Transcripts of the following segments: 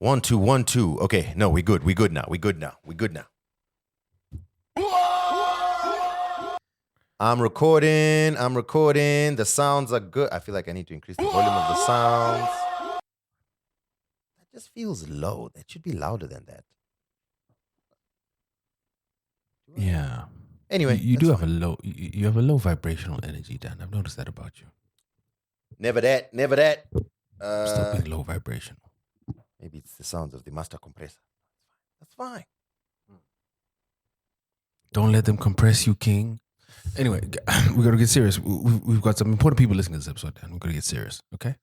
1, 2, 1, 2. Okay, no, we're good. We're good now. I'm recording. The sounds are good. I feel like I need to increase the volume of the sounds. That just feels low. That should be louder than that. Yeah. Anyway, you do have you have a low vibrational energy, Dan. I've noticed that about you. Never that. Still being low vibrational. Maybe it's the sounds of the master compressor. That's fine. Don't let them compress you, King. Anyway, we got to get serious. We've got some important people listening to this episode, Dan. We've got to get serious, okay?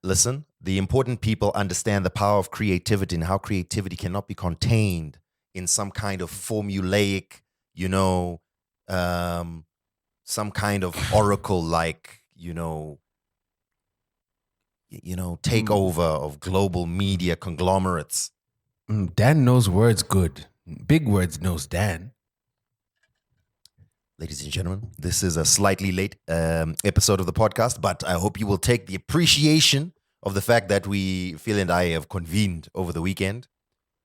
Listen, the important people understand the power of creativity and how creativity cannot be contained in some kind of formulaic, some kind of oracle-like, takeover of global media conglomerates. Dan knows words good. Big words knows Dan. Ladies and gentlemen, this is a slightly late episode of the podcast, but I hope you will take the appreciation of the fact that Phil and I have convened over the weekend.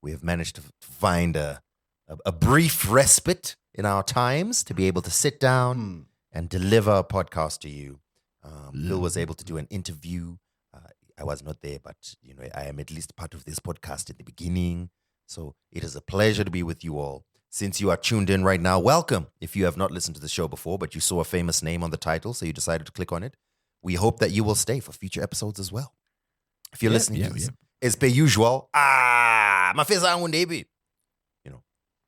We have managed to find a brief respite in our times to be able to sit down and deliver a podcast to you. Phil was able to do an interview. I was not there, but I am at least part of this podcast at the beginning. So it is a pleasure to be with you all. Since you are tuned in right now, welcome. If you have not listened to the show before, but you saw a famous name on the title, so you decided to click on it, we hope that you will stay for future episodes as well. If you're listening to this, as per usual, my face on baby.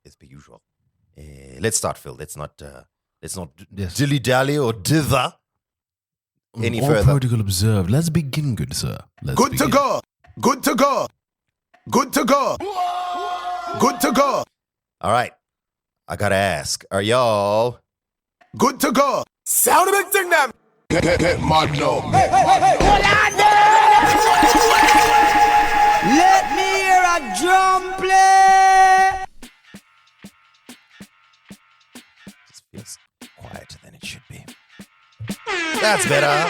As per usual. Let's start, Phil. Let's not dilly-dally or dither any All further. protocol observed. Let's begin, good sir. Good to go. All right. I gotta ask, are y'all Good to go. Sound a big thing, them. Get mad now. Let me hear a drum play. This feels quieter than it should be. That's better.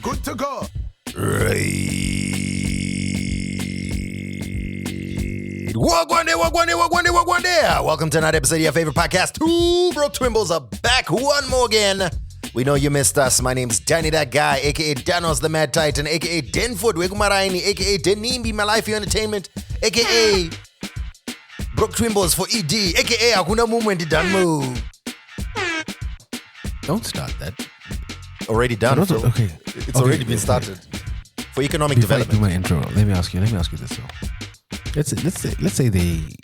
Good to go. Right. Wagwan there. Welcome to another episode of your favorite podcast. Two Broke Twimbos are back one more again. We know you missed us. My name's Danny That Guy, a.k.a. Danos the Mad Titan, a.k.a. Denford Wegumaraini, a.k.a. Denimbi My Life Your Entertainment, a.k.a. Broke Twimbos for ED, a.k.a. Hakuna Movement Danmu. Don't start that. Already done, Phil. Okay. It's already been started. For economic Before development. I do my intro, let me ask you this though. Let's say they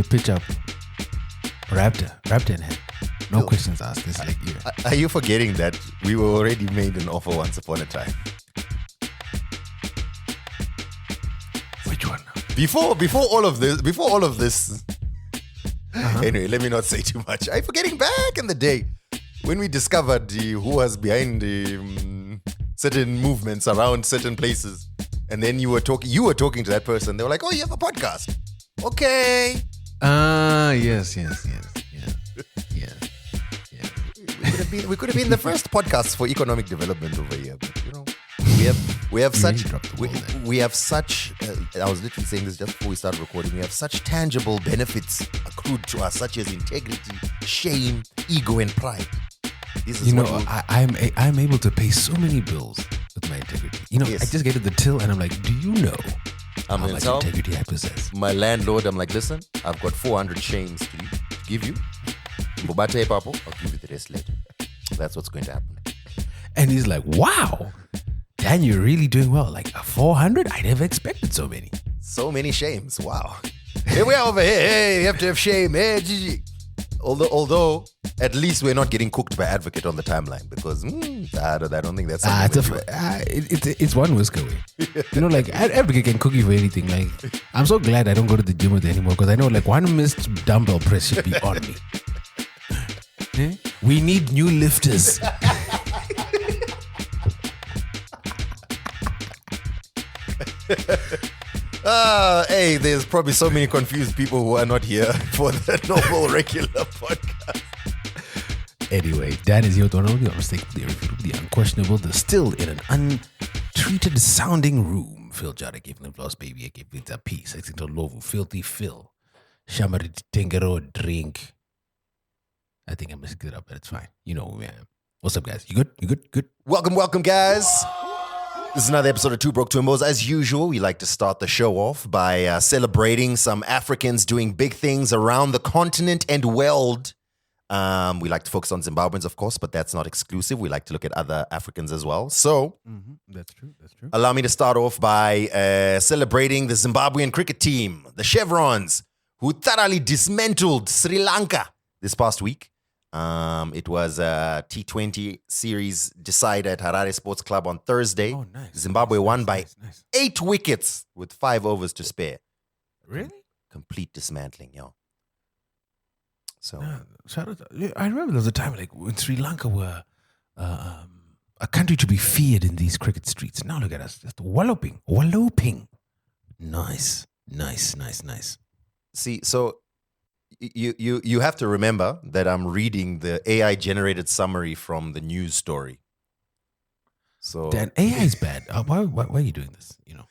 pitch up Raptor in hand. No questions asked this like year. Are you forgetting that we were already made an offer once upon a time? Which one? Before all of this. Anyway, let me not say too much. I'm forgetting back in the day when we discovered who was behind certain movements around certain places, and then you were talking to that person. They were like, "Oh, you have a podcast." Okay. Yes. We could have been the first podcast for economic development over here, but we have such I was literally saying this just before we started recording. We have such tangible benefits accrued to us, such as integrity, shame, ego, and pride. This is I'm able to pay so many bills with my integrity. Yes. I just get to the till and I'm like, do you know how gonna much tell integrity I possess? my landlord, I'm like, listen, I've got 400 chains to give you. Mbobate papo, I'll give you the rest later. That's what's going to happen. And he's like, wow, Dan, you're really doing well. Like 400? I never expected so many. So many shames. Wow. Here we are over here. Hey, you have to have shame. Hey, GG. Although, at least we're not getting cooked by Advocate on the timeline because I don't think that's something it's one whisk away. Like Advocate can cook you for anything. Like, I'm so glad I don't go to the gym with it anymore because I know like one missed dumbbell press should be on me. We need new lifters. Hey, there's probably so many confused people who are not here for the normal, regular podcast. Anyway, Dan is here with one of the unmistakable, the unquestionable, the still in an untreated sounding room. Phil Jada gave them lost baby, I gave it a piece. I think the Lovu, filthy Phil. Shamarit Tengero drink. I think I messed it up, but it's fine. You know who I am. What's up, guys? You good? You good? Good? Welcome, guys. This is another episode of Two Broke Twimbos. As usual, we like to start the show off by celebrating some Africans doing big things around the continent and world. We like to focus on Zimbabweans, of course, but that's not exclusive. We like to look at other Africans as well. So, That's true. allow me to start off by celebrating the Zimbabwean cricket team, the Chevrons, who thoroughly dismantled Sri Lanka this past week. It was a T20 series decided at Harare Sports Club on Thursday. Oh, nice. Zimbabwe won by nice. 8 wickets with 5 overs to spare. Really? Complete dismantling, yo. So, Shout out I remember there was a time like when Sri Lanka were a country to be feared in these cricket streets. Now look at us, just walloping. Nice. see, so you have to remember that I'm reading the AI generated summary from the news story. So, Dan, AI is bad. Why are you doing this? You know.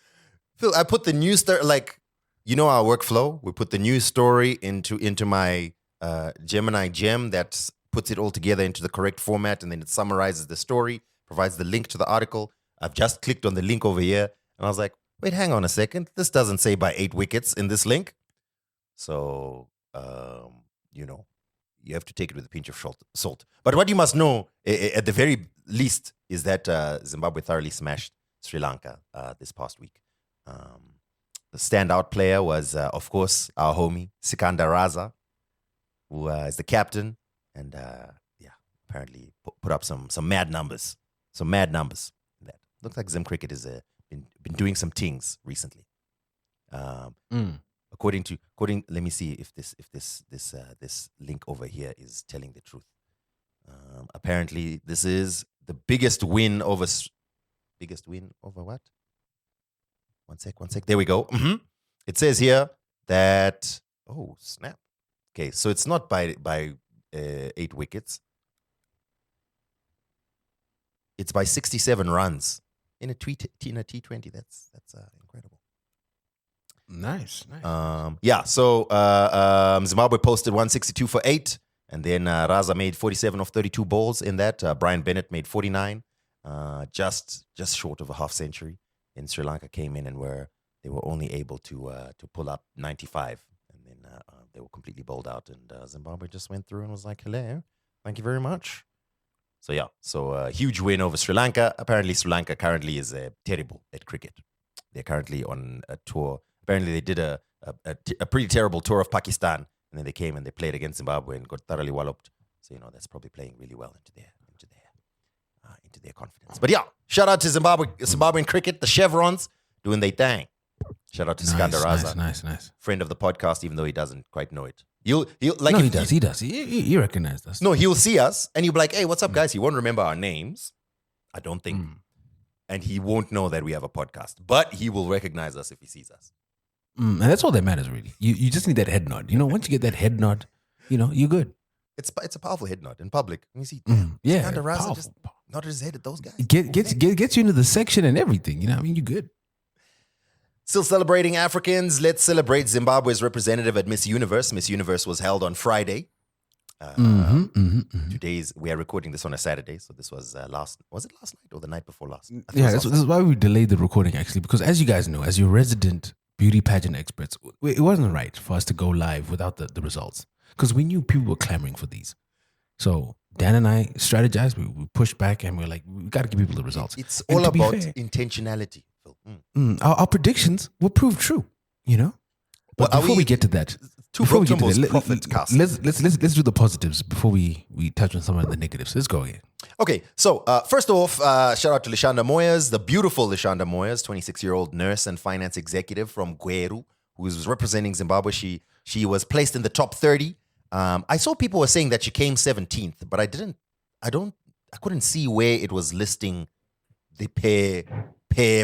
Phil, I put the news story, like, you know our workflow. We put the news story into my Gemini gem that puts it all together into the correct format, and then it summarizes the story, provides the link to the article. I've just clicked on the link over here, and I was like, wait, hang on a second. This doesn't say by 8 wickets in this link. So, you have to take it with a pinch of salt. But what you must know, at the very least, is that Zimbabwe thoroughly smashed Sri Lanka this past week. The standout player was, of course, our homie, Sikandar Raza, who is the captain, and apparently put up some mad numbers. Some mad numbers. That looks like Zim Cricket has been doing some things recently. According, let me see if this link over here is telling the truth. Apparently, this is the biggest win over what? One sec. There we go. It says here that, oh snap. Okay, so it's not by 8 wickets. It's by 67 runs in a T20. That's incredible. Nice. So Zimbabwe posted 162 for 8, and then Raza made 47 of 32 balls in that. Brian Bennett made 49, just short of a half century. And Sri Lanka came in and they were only able to pull up 95. They were completely bowled out, and Zimbabwe just went through and was like, hello, thank you very much. So a huge win over Sri Lanka. Apparently, Sri Lanka currently is terrible at cricket. They're currently on a tour. Apparently, they did a pretty terrible tour of Pakistan, and then they came and they played against Zimbabwe and got thoroughly walloped. So, that's probably playing really well into their confidence. But shout out to Zimbabwean cricket, the Chevrons, doing their thing. Shout out to Sikandar Raza. Nice. Friend of the podcast, even though he doesn't quite know it. He does. He recognized us. No, he'll see us and he'll be like, hey, what's up, guys? He won't remember our names. I don't think. And he won't know that we have a podcast. But he will recognize us if he sees us. And that's all that matters, really. You just need that head nod. Once you get that head nod, you're good. It's a powerful head nod in public. You see, Sikandar Raza just nodded his head at those guys. Gets you into the section and everything. You're good. Still celebrating Africans, let's celebrate Zimbabwe's representative at Miss Universe. Miss Universe was held on Friday. We are recording this on a Saturday, so this was last night or the night before last? This is why we delayed the recording, actually, because as you guys know, as your resident beauty pageant experts, it wasn't right for us to go live without the results, because we knew people were clamoring for these. So Dan and I strategized, we pushed back, and we're like, we got to give people the results. It's all about intentionality. Our predictions will prove true, But before we get to that, let's do the positives before we touch on some of the negatives. Let's go again. Okay, so first off, shout out to Lashanda Moyers, the beautiful Lashanda Moyers, 26-year-old nurse and finance executive from Gweru, who is representing Zimbabwe. She was placed in the top 30. I saw people were saying that she came 17th, but I couldn't see where it was listing the pair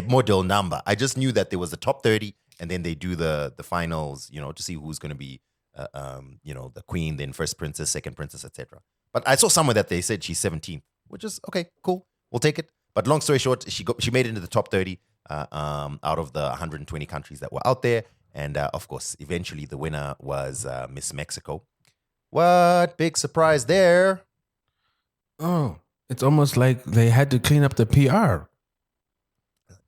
model number. I just knew that there was the top 30 and then they do the finals, to see who's going to be, the queen, then first princess, second princess, etc. But I saw somewhere that they said she's 17th, which is okay, cool, we'll take it. But long story short, she made it into the top 30 out of the 120 countries that were out there, and of course, eventually the winner was Miss Mexico. What big surprise there? Oh, it's almost like they had to clean up the PR.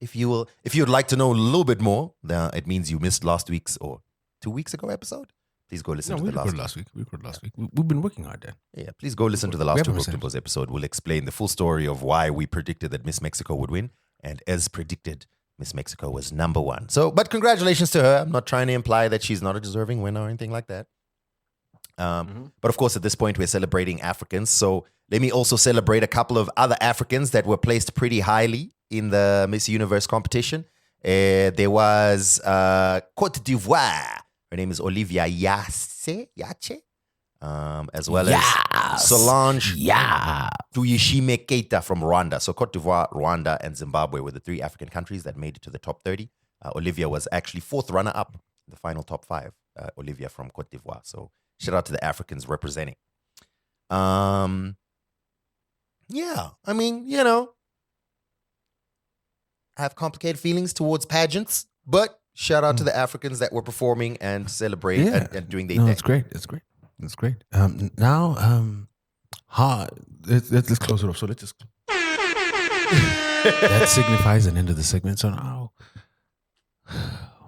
If you'd like to know a little bit more, it means you missed last week's or 2 weeks ago episode. Please go listen to the last week. We recorded last week. We've been working hard then. Yeah, please go listen to the last Twimbos episode. We'll explain the full story of why we predicted that Miss Mexico would win. And as predicted, Miss Mexico was number one. So, but congratulations to her. I'm not trying to imply that she's not a deserving winner or anything like that. But of course, at this point, we're celebrating Africans. So let me also celebrate a couple of other Africans that were placed pretty highly in the Miss Universe competition. There was Côte d'Ivoire. Her name is Olivia Yache, as well as Solange Tuyishime Keita from Rwanda. So Côte d'Ivoire, Rwanda, and Zimbabwe were the three African countries that made it to the top 30. Olivia was actually fourth runner-up in the final top 5. Olivia from Côte d'Ivoire. So shout out to the Africans representing. Yeah, I mean, I have complicated feelings towards pageants, but shout out to the Africans that were performing and celebrating and doing their thing. It's great. It's great. It's great. Now, let's close it off. So let's just that signifies an end of the segment. So now,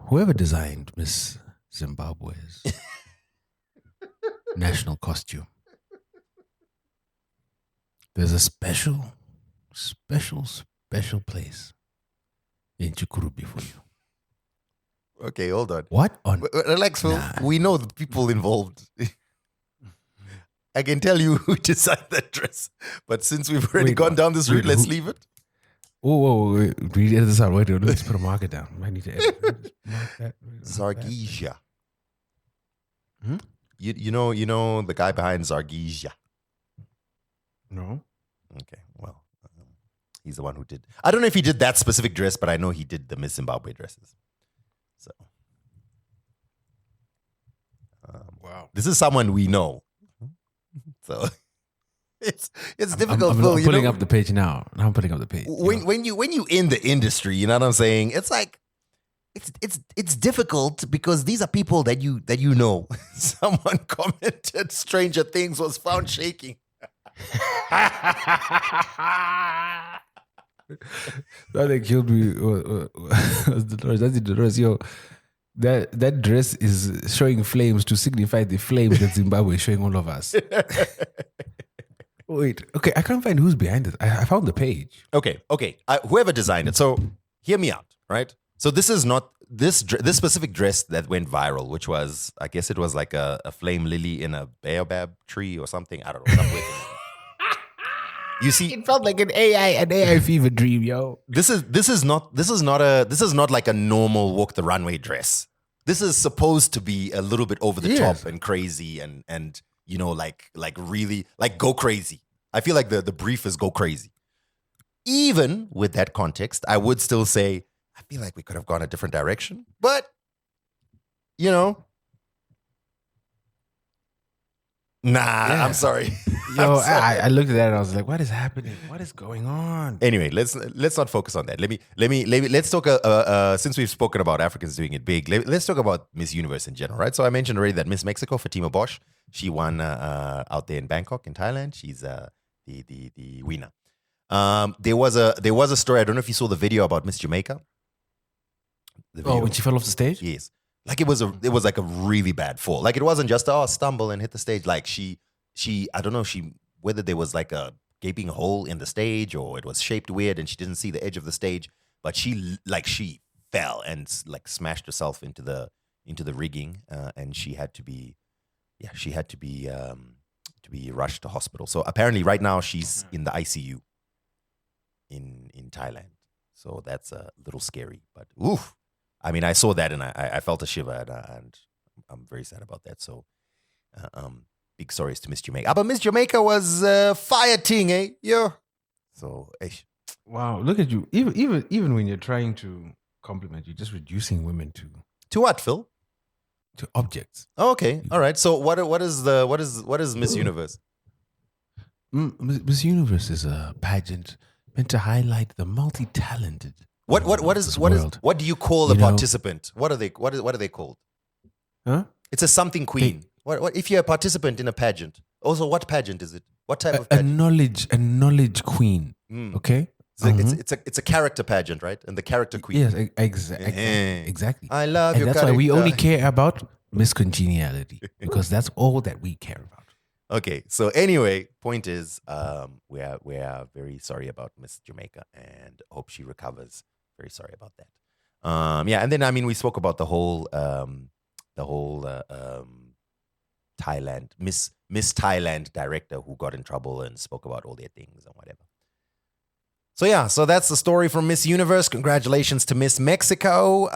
whoever designed Miss Zimbabwe's national costume, there's a special place in Chikurubi for you. Okay, hold on. What on? Relax, Phil. Nah. We know the people involved. I can tell you who designed that dress, but since we've already gone down this route, let's leave it. Wait. We edit this out. Wait, let's put a marker down. I need to edit. Zargija. You know the guy behind Zargija. No. Okay, well, he's the one who did. I don't know if he did that specific dress, but I know he did the Miss Zimbabwe dresses. So, wow, this is someone we know. So it's difficult. I'm putting up the page now. I'm putting up the page. When you in the industry, you know what I'm saying? It's like it's difficult because these are people that you know. Someone commented Stranger Things was found shaking. That they killed me. That's the Dolores. Yo, that dress is showing flames to signify the flames that Zimbabwe is showing all of us. Wait, okay, I can't find who's behind it. I found the page. Okay. Whoever designed it. So hear me out, right? So this is not this specific dress that went viral, which was, I guess it was like a flame lily in a baobab tree or something. I don't know. You see, it felt like an AI fever dream, yo. This is not like a normal walk the runway dress. This is supposed to be a little bit over the top and crazy and like really like go crazy. I feel like the brief is go crazy. Even with that context, I would still say I feel like we could have gone a different direction, but I'm sorry. Yo, I'm sorry. I looked at that and I was like, "What is happening? What is going on?" Anyway, let's not focus on that. Let's talk. Since we've spoken about Africans doing it big, let's talk about Miss Universe in general, right? So I mentioned already that Miss Mexico, Fatima Bosch, she won out there in Bangkok in Thailand. She's the winner. There was a story. I don't know if you saw the video about Miss Jamaica. When she fell off the stage? Yes. Like it was like a really bad fall. Like it wasn't just stumble and hit the stage. Like she I don't know whether there was like a gaping hole in the stage or it was shaped weird and she didn't see the edge of the stage. But she fell and like smashed herself into the rigging and she had to be rushed to hospital. So apparently right now she's in the ICU in Thailand. So that's a little scary. But oof. I mean, I saw that and I felt a shiver and I'm very sad about that. So, big sorries to Miss Jamaica. But Miss Jamaica was fire ting, eh? Yeah. So, wow, look at you. Even when you're trying to compliment, you're just reducing women to To what, Phil? To objects. Oh, okay. All right. So what is Miss Universe? Miss Universe is a pageant meant to highlight the multi-talented. What do you call a participant? What are they called? Huh? It's a something queen. What if you're a participant in a pageant? Also, what pageant is it? What type of A pageant? knowledge queen. Okay. It's a character pageant, right? And the character queen. Yes, exactly. I love and your that's why we character. only care about Miss Congeniality because that's all that we care about. Okay, so anyway, point is, we are very sorry about Miss Jamaica and hope she recovers. Very sorry about that. Yeah, and then I mean we spoke about the whole Thailand Miss Thailand director who got in trouble and spoke about all their things and whatever. So yeah, so that's the story from Miss Universe. Congratulations to Miss Mexico.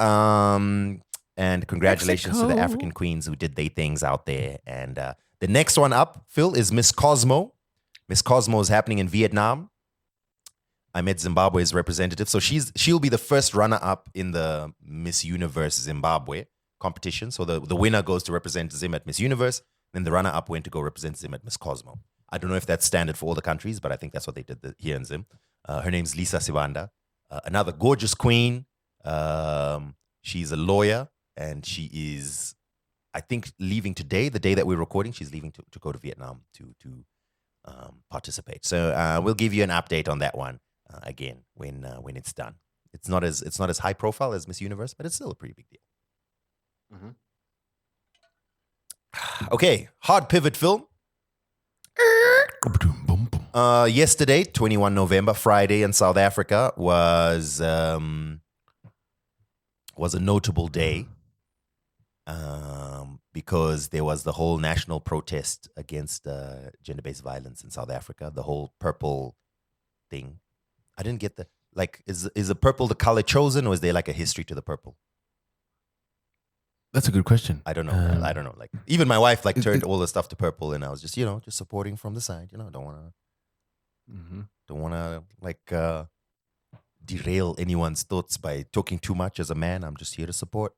And congratulations to the African queens who did their things out there. And the next one up, Phil, is Miss Cosmo. Miss Cosmo is happening in Vietnam. I met Zimbabwe's representative. So she'll be the first runner-up in the Miss Universe Zimbabwe competition. So the winner goes to represent Zim at Miss Universe. Then the runner-up went to go represent Zim at Miss Cosmo. I don't know if that's standard for all the countries, but I think that's what they did here in Zim. Her name's Lisa Sivanda. Another gorgeous queen. She's a lawyer. And she is, I think, leaving today, the day that we're recording. She's leaving to go to Vietnam to participate. So we'll give you an update on that one again when it's done. It's not as high profile as Miss Universe, but it's still a pretty big deal. Okay, hard pivot film. Yesterday, 21 November, Friday in South Africa was a notable day. Because there was the whole national protest against gender-based violence in South Africa, the whole purple thing. I didn't get is the purple the color chosen, or is there like a history to the purple? That's a good question. I don't know. I don't know. Like even my wife turned all the stuff to purple, and I was just just supporting from the side. Don't want to derail anyone's thoughts by talking too much as a man. I'm just here to support.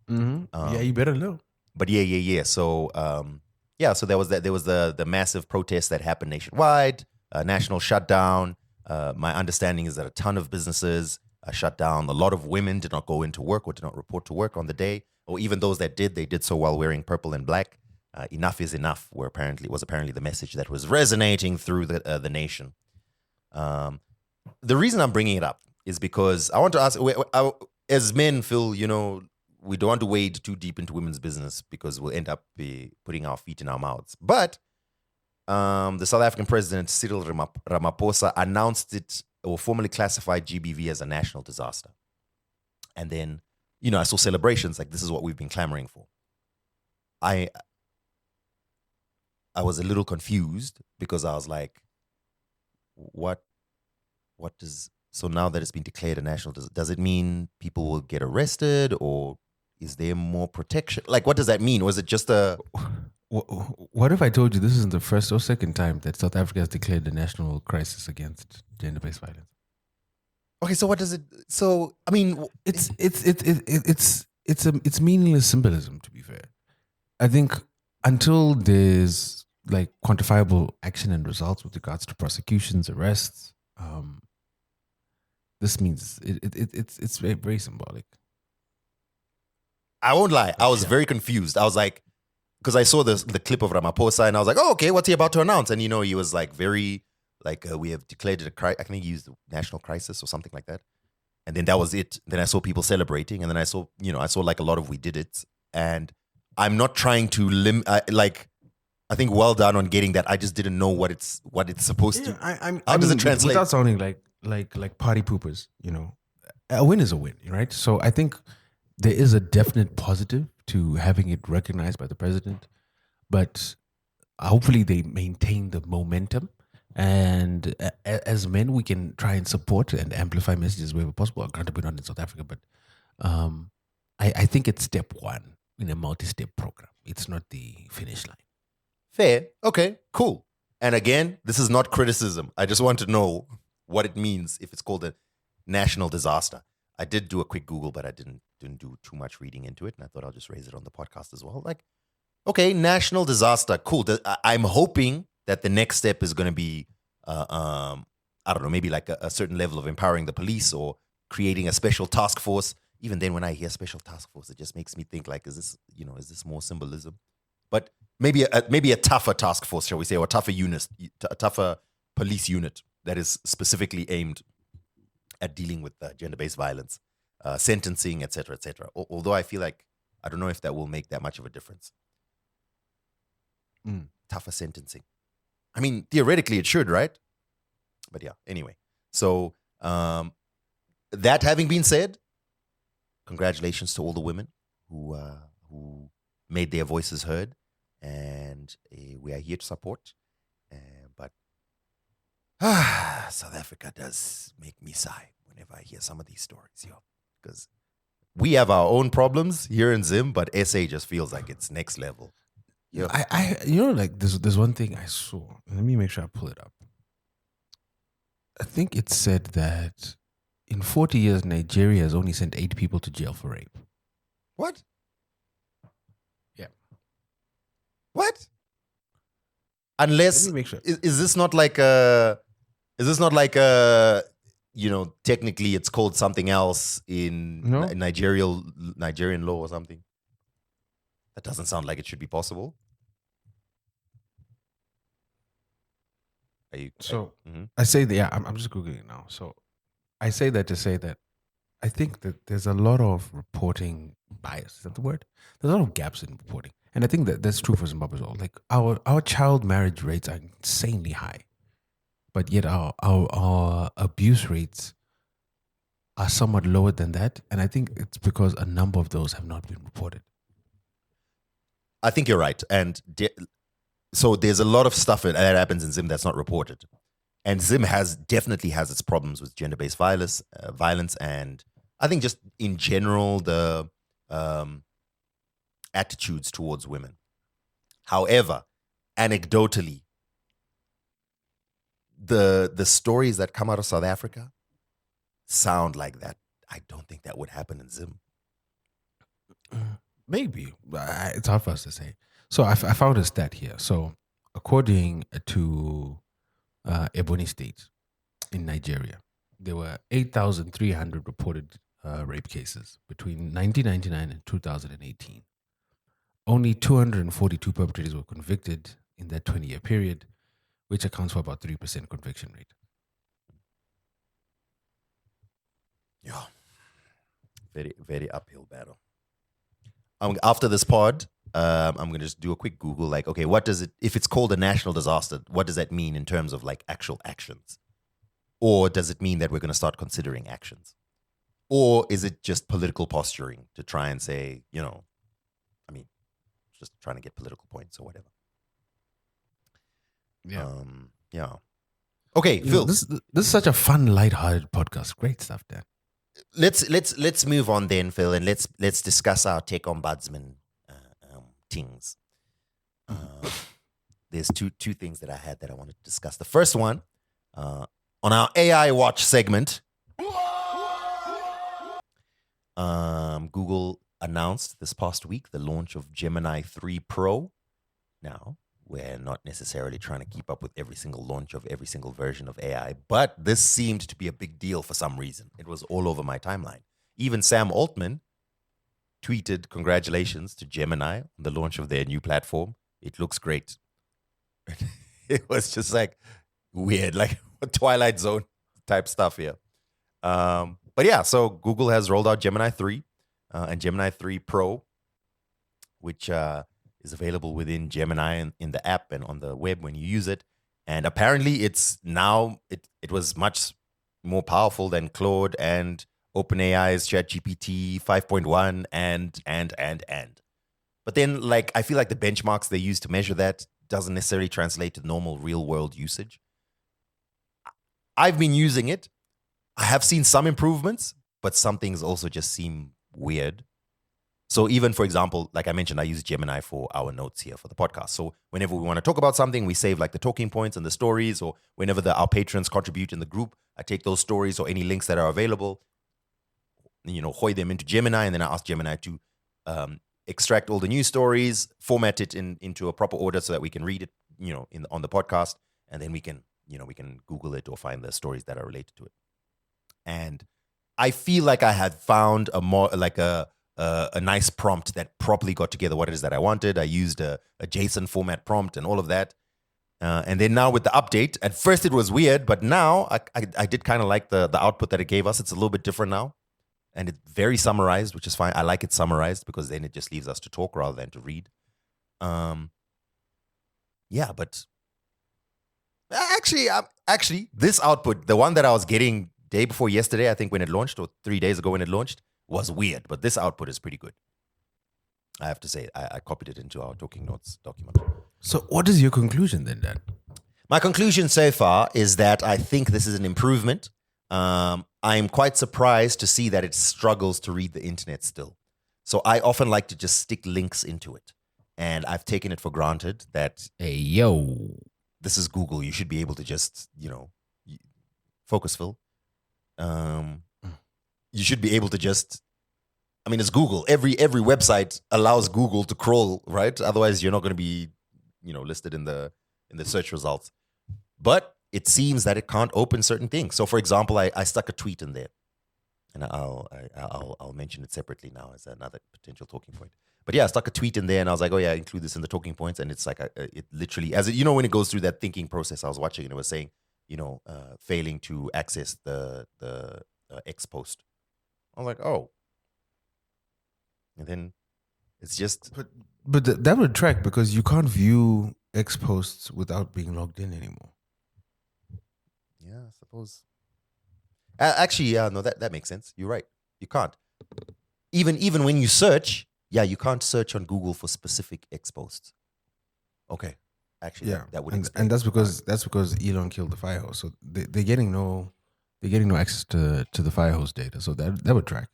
Yeah, you better know. But yeah. So so there was the massive protest that happened nationwide, national shutdown. My understanding is that a ton of businesses shut down. A lot of women did not go into work or did not report to work on the day, or even those that did, they did so while wearing purple and black. Enough is enough. Was apparently the message that was resonating through the nation. The reason I'm bringing it up is because I want to ask, as men, Phil, we don't want to wade too deep into women's business because we'll end up putting our feet in our mouths. But the South African president, Cyril Ramaphosa, announced it or formally classified GBV as a national disaster. And then, I saw celebrations like this is what we've been clamoring for. I was a little confused because I was like, what does... So now that it's been declared a national, does it mean people will get arrested, or is there more protection? Like, what does that mean? Was it just a... What if I told you this isn't the first or second time that South Africa has declared a national crisis against gender-based violence? Okay, so what does it... So, I mean... It's meaningless symbolism, to be fair. I think until there's like quantifiable action and results with regards to prosecutions, arrests, this means it's very, very symbolic. I won't lie. I was very confused. I was like, because I saw the clip of Ramaphosa and I was like, oh, okay, what's he about to announce? And, he was like very, we have declared it a crisis. I think he used the national crisis or something like that. And then that was it. Then I saw people celebrating. And then I saw like a lot of we did it. And I'm not trying to I think well done on getting that. I just didn't know what it's supposed to. How does it translate? Without sounding like party poopers, a win is a win, right? So I think there is a definite positive to having it recognized by the president, but hopefully they maintain the momentum. And as men, we can try and support and amplify messages wherever possible. Granted, we're not in South Africa, but I think it's step one in a multi-step program. It's not the finish line. Fair. Okay, cool. And again, this is not criticism. I just want to know what it means if it's called a national disaster. I did do a quick Google, but I didn't didn't do too much reading into it, and I thought I'll just raise it on the podcast as well. Like, okay, national disaster, cool. I'm hoping that the next step is going to be, I don't know, maybe like a certain level of empowering the police or creating a special task force. Even then, when I hear special task force, it just makes me think like, is this more symbolism? But maybe a tougher task force, shall we say, or a tougher police unit that is specifically aimed at dealing with gender-based violence, sentencing, etc., etc. Although I feel like I don't know if that will make that much of a difference. Tougher sentencing. I mean, theoretically it should, right? But yeah, anyway. So that having been said, congratulations to all the women who made their voices heard, and we are here to support. But South Africa does make me sigh whenever I hear some of these stories, because we have our own problems here in Zim, but SA just feels like it's next level. I like there's one thing I saw. Let me make sure I pull it up. I think it said that in 40 years, Nigeria has only sent 8 people to jail for rape. What? Yeah. What? Unless Let me make sure. Is this not like technically it's called something else in Nigerian law or something? That doesn't sound like it should be possible. I say that, yeah, I'm just Googling it now. So I say that to say that I think that there's a lot of reporting bias. Is that the word? There's a lot of gaps in reporting. And I think that that's true for Zimbabwe as well. Like our child marriage rates are insanely high, but yet our abuse rates are somewhat lower than that. And I think it's because a number of those have not been reported. I think you're right. And so there's a lot of stuff that happens in Zim that's not reported. And Zim definitely has its problems with gender-based violence, and I think just in general the attitudes towards women. However, anecdotally, the stories that come out of South Africa sound like that. I don't think that would happen in Zim. Maybe. It's hard for us to say. So I found a stat here. So according to Ebonyi State in Nigeria, there were 8,300 reported rape cases between 1999 and 2018. Only 242 perpetrators were convicted in that 20-year period, which accounts for about 3% conviction rate. Yeah. Very, very uphill battle. After this pod, I'm going to just do a quick Google. Like, okay, what does it, if it's called a national disaster, what does that mean in terms of like actual actions? Or does it mean that we're going to start considering actions? Or is it just political posturing to try and say, just trying to get political points or whatever? Yeah. Yeah. Okay, Phil. This is such a fun, lighthearted podcast. Great stuff, Dan. Let's move on then, Phil, and let's discuss our tech ombudsman things. There's two things that I had that I wanted to discuss. The first one, on our AI Watch segment, Google announced this past week the launch of Gemini 3 Pro. Now, we're not necessarily trying to keep up with every single launch of every single version of AI, but this seemed to be a big deal for some reason. It was all over my timeline. Even Sam Altman tweeted congratulations to Gemini on the launch of their new platform. It looks great. It was just like weird, like Twilight Zone type stuff here. But yeah, so Google has rolled out Gemini 3 and Gemini 3 Pro, which is available within Gemini in the app and on the web when you use it. And apparently it's now, it was much more powerful than Claude and OpenAI's ChatGPT 5.1 and. But then, like, I feel like the benchmarks they use to measure that doesn't necessarily translate to normal real world usage. I've been using it. I have seen some improvements, but some things also just seem weird. So even, for example, like I mentioned, I use Gemini for our notes here for the podcast. So whenever we want to talk about something, we save like the talking points and the stories, or whenever our patrons contribute in the group, I take those stories or any links that are available, hoy them into Gemini, and then I asked Gemini to extract all the news stories, format it into a proper order so that we can read it, on the podcast, and then we can Google it or find the stories that are related to it. And I feel like I had found a more like a nice prompt that properly got together what it is that I wanted. I used a JSON format prompt and all of that. And then now with the update, at first it was weird, but now I did kind of like the output that it gave us. It's a little bit different now. And it's very summarized, which is fine. I like it summarized because then it just leaves us to talk rather than to read. Yeah, but actually, this output, the one that I was getting day before yesterday, I think when it launched, or 3 days ago when it launched, was weird. But this output is pretty good. I have to say, I copied it into our Talking Notes document. So what is your conclusion then, Dan? My conclusion so far is that I think this is an improvement. I'm quite surprised to see that it struggles to read the internet still. So I often like to just stick links into it. And I've taken it for granted that, Hey, yo. this is Google. You should be able to just, focus, Phil. You should be able to just, it's Google. Every website allows Google to crawl, right? Otherwise, you're not going to be, listed in the search results. But it seems that it can't open certain things. So, for example, I stuck a tweet in there, and I'll mention it separately now as another potential talking point. But yeah, I stuck a tweet in there, and I was like, oh yeah, include this in the talking points. And it's like it literally, when it goes through that thinking process, I was watching, and it was saying, failing to access the X post. I was like, oh. And then it's just. But that would track because you can't view X posts without being logged in anymore. Yeah, I suppose. Actually, yeah, no, that makes sense. You're right. You can't. Even when you search, you can't search on Google for specific X posts. Okay. Actually, Yeah, that would and explain. that's because Elon killed the Firehose, so they're getting no access to the Firehose data, so that would track.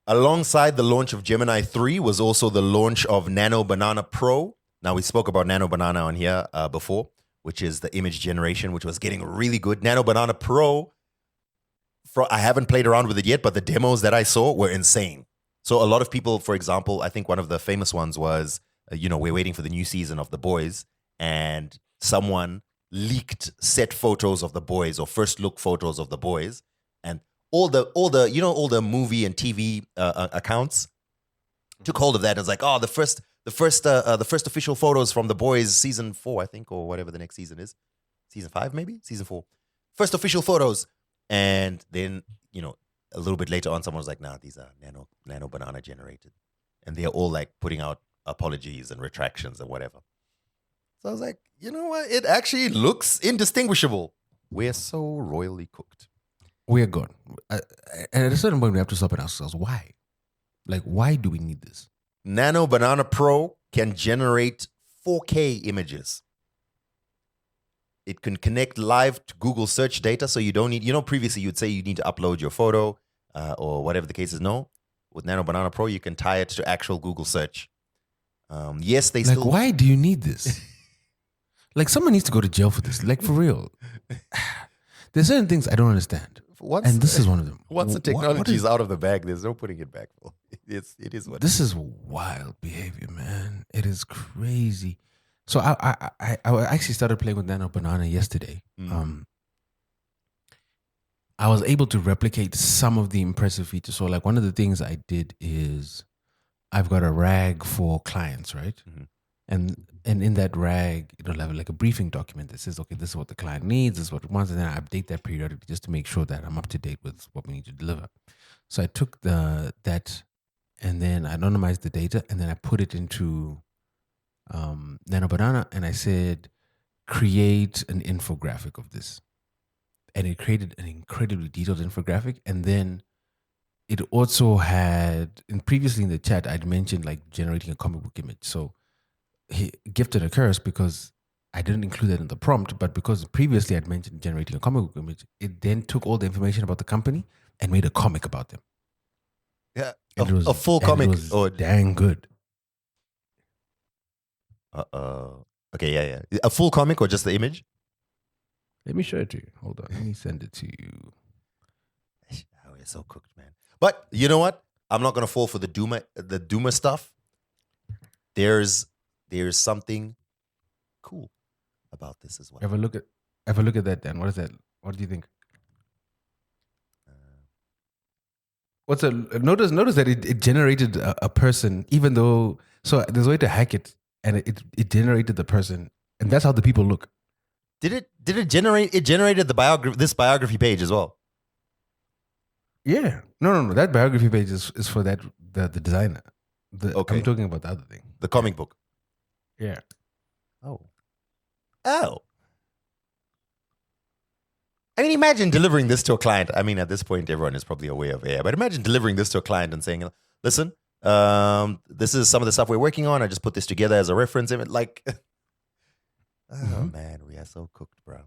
Alongside the launch of Gemini 3 was also the launch of Nano Banana Pro. Now, we spoke about Nano Banana on here before, which is the image generation, which was getting really good. Nano Banana Pro, I haven't played around with it yet, but the demos that I saw were insane. So a lot of people, for example, I think one of the famous ones was, we're waiting for the new season of The Boys, and someone leaked set photos of The Boys or first look photos of The Boys, and all the movie and TV accounts took hold of that and was like, oh, the first official photos from The Boys season 4, I think, or whatever the next season is, season 5 maybe, season 4, first official photos, and then a little bit later on, someone was like, nah, these are nano banana generated, and they're all like putting out apologies and retractions and whatever. So I was like, you know what? It actually looks indistinguishable. We're so royally cooked. We're gone. And at a certain point, we have to stop and ask ourselves, why? Like, why do we need this? Nano Banana Pro can generate 4K images. It can connect live to Google search data, so you don't need, previously you'd say you need to upload your photo or whatever the case is. No, with Nano Banana Pro, you can tie it to actual Google search. Yes, they still. Why do you need this? Like, someone needs to go to jail for this. Like, for real. There's certain things I don't understand. And this is one of them. Once the technology is out of the bag, there's no putting it back. It is what. This is wild behavior, man. It is crazy. So I actually started playing with Nano Banana yesterday. I was able to replicate some of the impressive features. So, like, one of the things I did is I've got a rag for clients, right? Mm-hmm. And in that rag, it'll have like a briefing document that says, okay, this is what the client needs, this is what it wants, and then I update that periodically just to make sure that I'm up to date with what we need to deliver. So I took that and then I anonymized the data and then I put it into Nano Banana and I said, create an infographic of this. And it created an incredibly detailed infographic. And then it also had, and previously in the chat, I'd mentioned like generating a comic book image. So he gifted a curse because I didn't include that in the prompt, but because previously I'd mentioned generating a comic book image, it then took all the information about the company and made a comic about them. Yeah, a full comic. It was dang good. Okay, yeah. A full comic or just the image? Let me show it to you. Hold on. Let me send it to you. Oh, you're so cooked, man. But you know what? I'm not gonna fall for the doomer stuff. There's something cool about this as well. Have a look at that, Dan. What is that? What do you think? What's a notice that it generated a person, even though there's a way to hack it, and it generated the person, and that's how the people look. Did it generate? It generated this biography page as well. Yeah. No. That biography page is for the designer. Okay. I'm talking about the other thing. The comic book. Yeah. Oh. I mean, imagine delivering this to a client. I mean, at this point, everyone is probably aware of AI, but imagine delivering this to a client and saying, listen, this is some of the stuff we're working on. I just put this together as a reference. Like, oh man, we are so cooked, bro.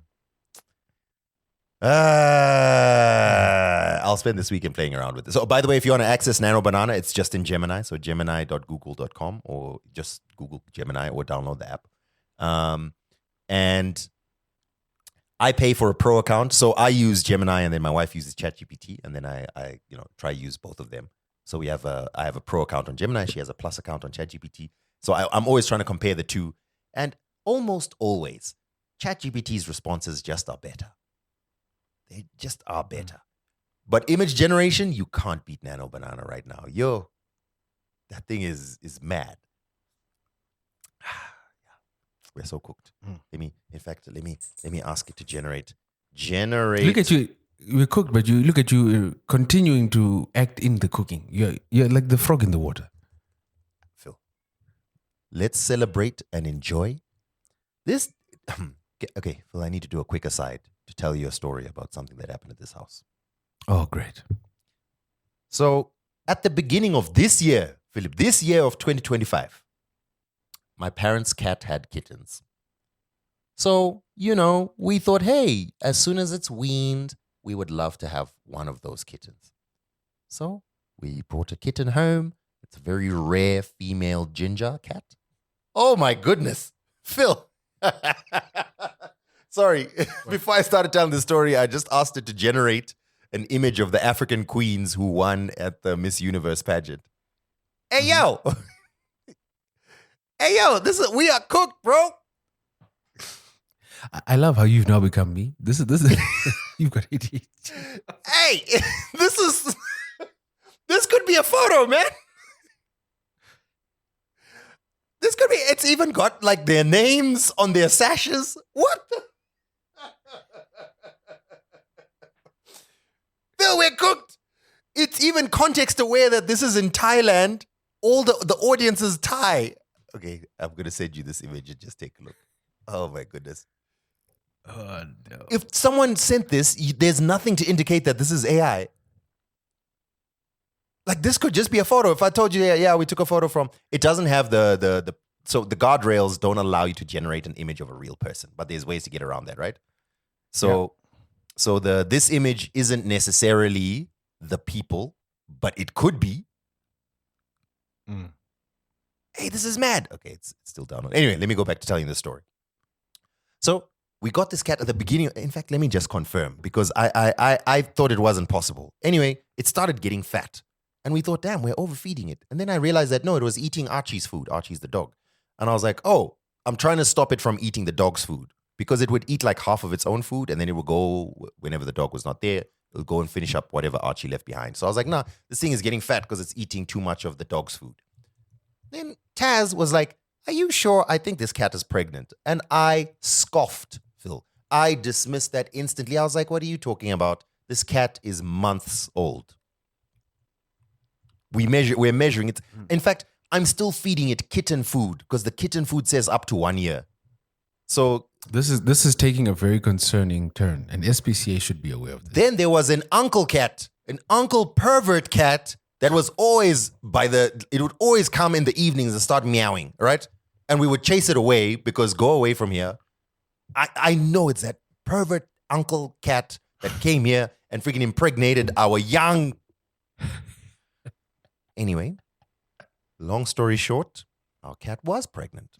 I'll spend this weekend playing around with this. So, by the way, if you want to access Nano Banana, it's just in Gemini. So gemini.google.com, or just Google Gemini or download the app. And I pay for a pro account. So I use Gemini, and then my wife uses ChatGPT, and then I try to use both of them. So I have a pro account on Gemini. She has a plus account on ChatGPT. So I'm always trying to compare the two. And almost always, ChatGPT's responses just are better. They just are better. But image generation, you can't beat Nano Banana right now. Yo, that thing is mad. We're so cooked. Let me ask it to generate. Look at you. We're cooked, but you look at you continuing to act in the cooking. You're like the frog in the water. Phil, let's celebrate and enjoy this. Okay, Phil, I need to do a quick aside to tell you a story about something that happened at this house. Oh, great. So at the beginning of this year, Philip, this year of 2025, my parents' cat had kittens. So, we thought, hey, as soon as it's weaned, we would love to have one of those kittens. So we brought a kitten home. It's a very rare female ginger cat. Oh my goodness. Phil. Sorry. Before I started telling this story, I just asked it to generate an image of the African queens who won at the Miss Universe pageant. Hey, yo. Hey, yo, we are cooked, bro. I love how you've now become me. This is you've got ADHD. Hey, this could be a photo, man. This could be, it's even got like their names on their sashes. What the? Phil, we're cooked. It's even context aware that this is in Thailand. All the audience is Thai. Okay, I'm going to send you this image and just take a look. Oh my goodness. Oh no. If someone sent this, there's nothing to indicate that this is AI. Like this could just be a photo. If I told you, yeah, we took a photo from, it doesn't have so the guardrails don't allow you to generate an image of a real person, but there's ways to get around that, right? So this image isn't necessarily the people, but it could be. Hey, this is mad. Okay, it's still down. Anyway, let me go back to telling this story. So we got this cat at the beginning. In fact, let me just confirm, because I thought it wasn't possible. Anyway, it started getting fat. And we thought, damn, we're overfeeding it. And then I realized that, no, it was eating Archie's food. Archie's the dog. And I was like, oh, I'm trying to stop it from eating the dog's food, because it would eat like half of its own food, and then it would go, whenever the dog was not there, it would go and finish up whatever Archie left behind. So I was like, nah, this thing is getting fat because it's eating too much of the dog's food. Then Taz was like, are you sure? I think this cat is pregnant. And I scoffed, Phil. I dismissed that instantly. I was like, what are you talking about? This cat is months old. We're measuring it. In fact, I'm still feeding it kitten food because the kitten food says up to 1 year. So this is taking a very concerning turn, and SPCA should be aware of this. Then there was an uncle cat, an uncle pervert cat that was always it would always come in the evenings and start meowing, right? And we would chase it away because go away from here. I know it's that pervert uncle cat that came here and freaking impregnated our young. Anyway, long story short, our cat was pregnant.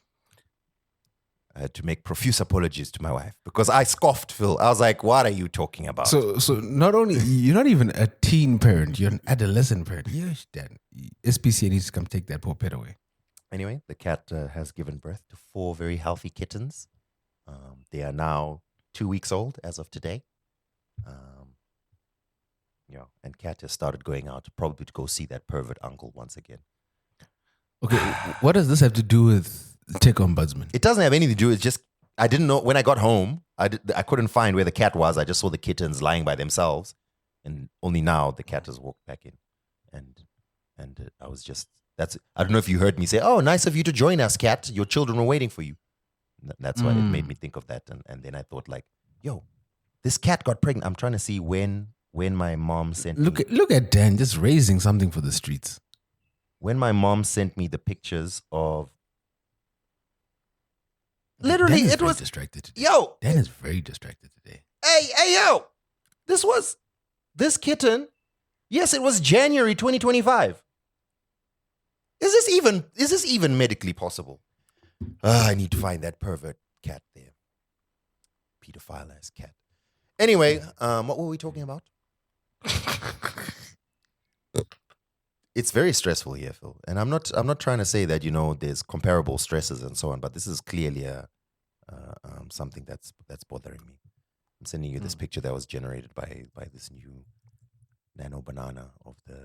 I had to make profuse apologies to my wife because I scoffed, Phil. I was like, what are you talking about? So not only you're not even a teen parent, you're an adolescent parent. Yes, Dan. SPCA needs to come take that poor pet away. Anyway, the cat has given birth to 4 very healthy kittens. They are now 2 weeks old as of today. And Cat has started going out probably to go see that pervert uncle once again. Okay, what does this have to do with Tech Ombudsman? It doesn't have anything to do. It's just I didn't know when I got home. I couldn't find where the cat was. I just saw the kittens lying by themselves, and only now the cat has walked back in, and I was just I don't know if you heard me say, "Oh, nice of you to join us, cat. Your children were waiting for you." That's why it made me think of that, and then I thought like, "Yo, this cat got pregnant." I'm trying to see when my mom sent me. Look at Dan just raising something for the streets. When my mom sent me the pictures of. Literally, Dan is it was distracted today. Yo. Dan is very distracted today. Hey, yo! This kitten. Yes, it was January 2025. Is this even medically possible? I need to find that pervert cat there. Pedophile ass cat. Anyway, what were we talking about? It's very stressful here, Phil. And I'm not trying to say that, there's comparable stresses and so on, but this is clearly something that's bothering me. I'm sending you this picture that was generated by this new nano banana of the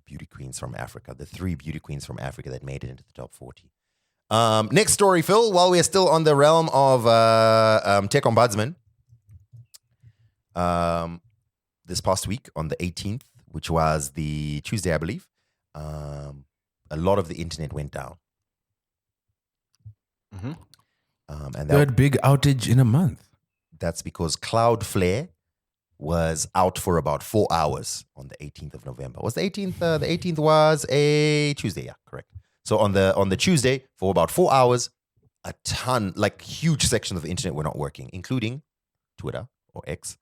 beauty queens from Africa, the 3 beauty queens from Africa that made it into the top 40. Next story, Phil, while we're still on the realm of Tech Ombudsman. This past week on the 18th, which was the Tuesday, I believe, a lot of the internet went down. And Third big outage in a month. That's because Cloudflare was out for about 4 hours on the 18th of November. Was the 18th? The 18th was a Tuesday, yeah, correct. So on the Tuesday, for about 4 hours, a ton, like huge sections of the internet were not working, including Twitter or X,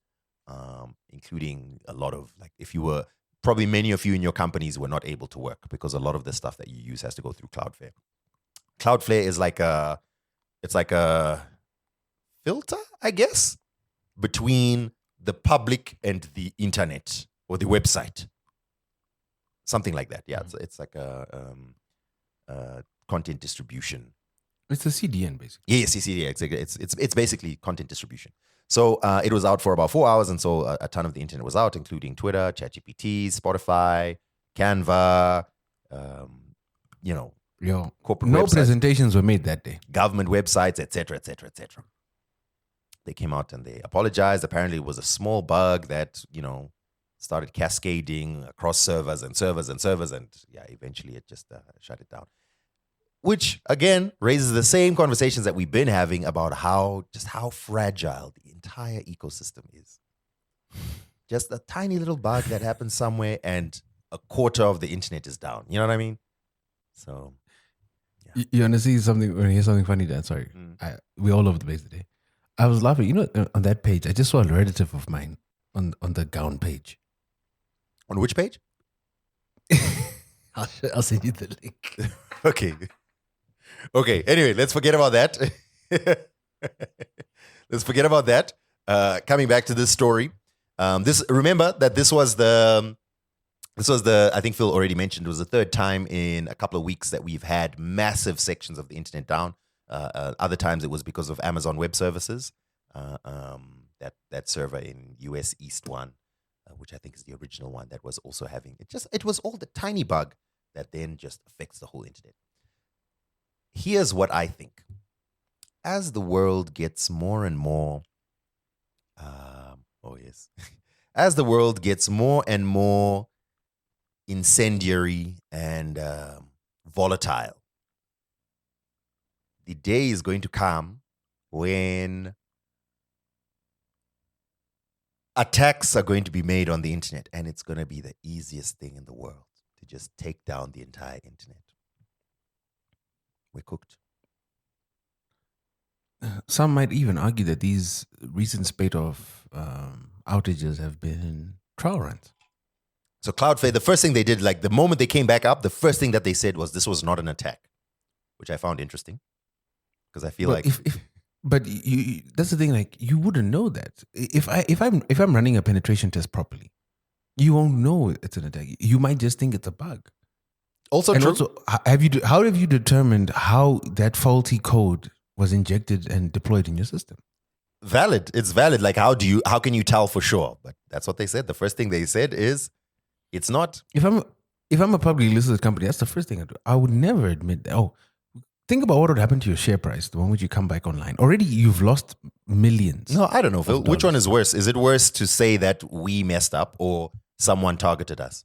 including a lot of, like, if you were, probably many of you in your companies were not able to work because a lot of the stuff that you use has to go through Cloudflare. Cloudflare is like a filter, I guess, between the public and the internet or the website. Something like that. Yeah, it's like a content distribution. It's a CDN, basically. Yes, yeah, exactly. It's basically content distribution. So it was out for about 4 hours, and so a ton of the internet was out, including Twitter, ChatGPT, Spotify, Canva, corporate no websites, presentations were made that day. government websites, etc., etc., etc. They came out and they apologized. Apparently, it was a small bug that started cascading across servers, and yeah, eventually it just shut it down. Which again raises the same conversations that we've been having about how fragile the entire ecosystem is. Just a tiny little bug that happens somewhere, and a quarter of the internet is down. You know what I mean? So, yeah. You want to see something? When you hear something funny, Dan? Sorry, we're all over the place today. I was laughing. On that page, I just saw a relative of mine on the gown page. On which page? I'll send you the link. Okay. Anyway, let's forget about that. Coming back to this story. Remember that this was the I think Phil already mentioned, it was the third time in a couple of weeks that we've had massive sections of the internet down. Other times it was because of Amazon Web Services, that server in US East 1, which I think is the original one that was also having it was all the tiny bug that then just affects the whole internet. Here's what I think. As the world gets more and more, as the world gets more and more incendiary and volatile, the day is going to come when attacks are going to be made on the internet, and it's going to be the easiest thing in the world to just take down the entire internet. We're cooked. Some might even argue that these recent spate of outages have been trial runs. So Cloudflare, the first thing they did, like the moment they came back up, the first thing that they said was this was not an attack, which I found interesting because I feel But that's the thing. Like, you wouldn't know that if I'm running a penetration test properly, you won't know it's an attack. You might just think it's a bug. Also And true. also, how have you determined how that faulty code was injected and deployed in your system? Valid. It's valid. Like, how can you tell for sure? But that's what they said. The first thing they said is, it's not. If I'm a publicly listed company, that's the first thing I do. I would never admit that. Oh, think about what would happen to your share price the moment you come back online. Already, you've lost millions. No, I don't know, Phil. Which dollars. one is worse? Is it worse to say that we messed up or someone targeted us?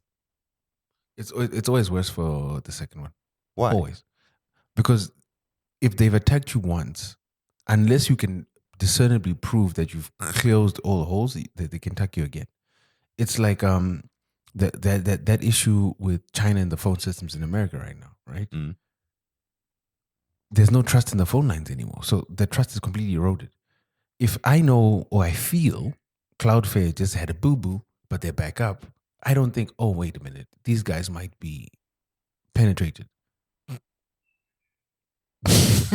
It's always worse for the second one. Why? Always. Because if they've attacked you once, unless you can discernibly prove that you've closed all the holes, they can attack you again. It's like that issue with China and the phone systems in America right now, right? Mm. There's no trust in the phone lines anymore. So the trust is completely eroded. If I know or I feel Cloudflare just had a boo-boo, but they're back up, I don't think, oh, wait a minute, these guys might be penetrated.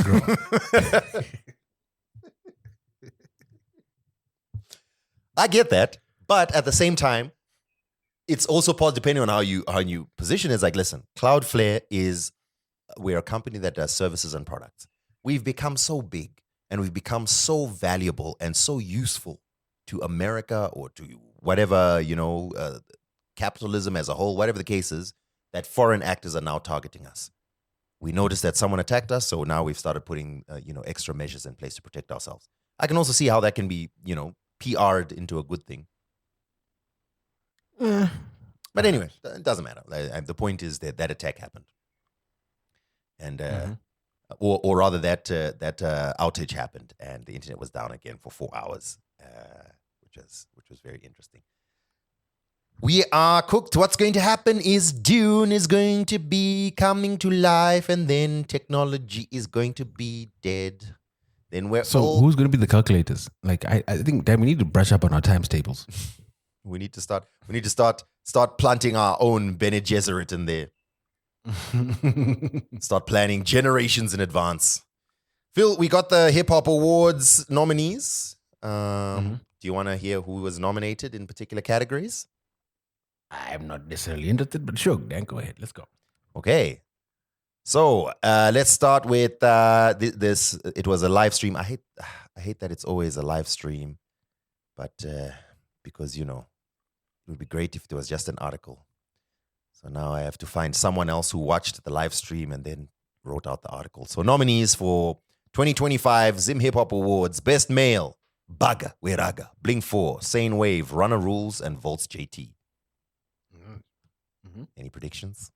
Grow up. I get that, but at the same time, it's also depending on how you position it. It's like, listen, Cloudflare we're a company that does services and products. We've become so big and we've become so valuable and so useful to America or to whatever, capitalism as a whole, whatever the case is, that foreign actors are now targeting us. We noticed that someone attacked us, so now we've started putting, extra measures in place to protect ourselves. I can also see how that can be, PR'd into a good thing. But anyway, it doesn't matter. The point is that attack happened. And or rather that outage happened and the internet was down again for 4 hours, which was very interesting. We are cooked. What's going to happen is Dune is going to be coming to life, and then technology is going to be dead. Then who's going to be the calculators? Like, I think that we need to brush up on our times tables. We need to start planting our own Bene Gesserit in there. Start planning generations in advance. Phil, we got the Hip Hop Awards nominees. Do you want to hear who was nominated in particular categories? I'm not necessarily interested, but sure, Dan, go ahead. Let's go. Okay. So let's start with this. It was a live stream. I hate that it's always a live stream, but because it would be great if there was just an article. So now I have to find someone else who watched the live stream and then wrote out the article. So nominees for 2025 Zim Hip Hop Awards: Best Male, Baga Weraga, Blink 4, Sane Wave, Runner Rules, and Volts JT. Any predictions?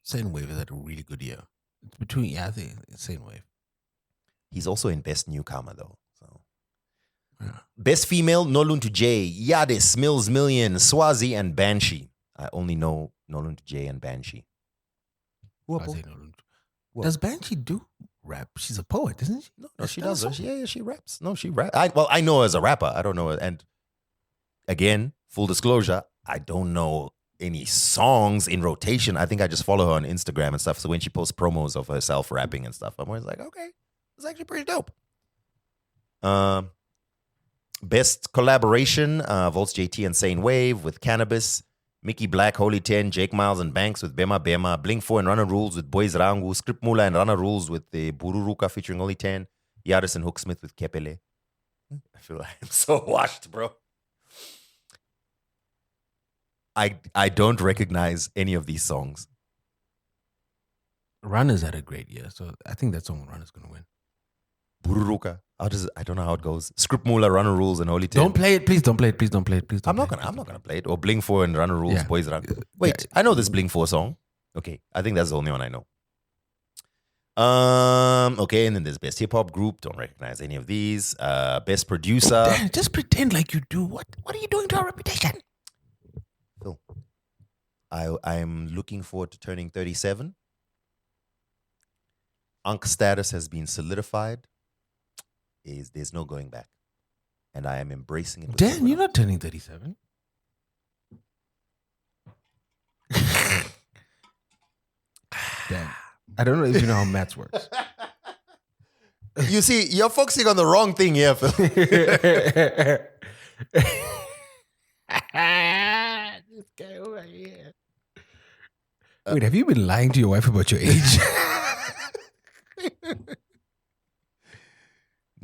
Sane Wave has had a really good year. It's between, I think it's Sane Wave. He's also in Best Newcomer though. So Best Female, Noluntu J, Yadis, Mills Million, Swazi, and Banshee. I only know Noluntu J and Banshee. Does Banshee do rap? She's a poet, isn't she? No, she does. She raps. No, she raps. I know her as a rapper. I don't know. And again, full disclosure, I don't know any songs in rotation. I think I just follow her on Instagram and stuff. So when she posts promos of herself rapping and stuff, I'm always like, okay, it's actually pretty dope. Best collaboration, Volts JT and Sane Wave with Cannabis, Mickey Black, Holy 10, Jake Miles and Banks with Bema Bema, Blink 4 and Runner Rules with Boys Rangu, Script Mula and Runner Rules with the Bururuka featuring Holy 10, Yaris and Hooksmith with Kepele. I feel like I'm so washed, bro. I don't recognize any of these songs. Runner's had a great year, so I think that song Runner's going to win. Bururuka. I don't know how it goes. Script Mula, Runner Rules, and Holy 10. Don't play it, please. Don't play it, please. Don't play it, please. I'm not gonna play it. Or Blink 4 and Runner Rules, Yeah. Boys Run. Wait, I know this Blink 4 song. Okay, I think that's the only one I know. Okay, and then there's Best Hip Hop Group. Don't recognize any of these. Best Producer. Dan, just pretend like you do. What are you doing to our reputation? Phil, I'm looking forward to turning 37. Unk status has been solidified. There's no going back. And I am embracing it. with Dan, open you're arms. not turning 37. Dan, I don't know if you know how maths works. You see, you're focusing on the wrong thing here, Phil. This guy over here. Wait, have you been lying to your wife about your age?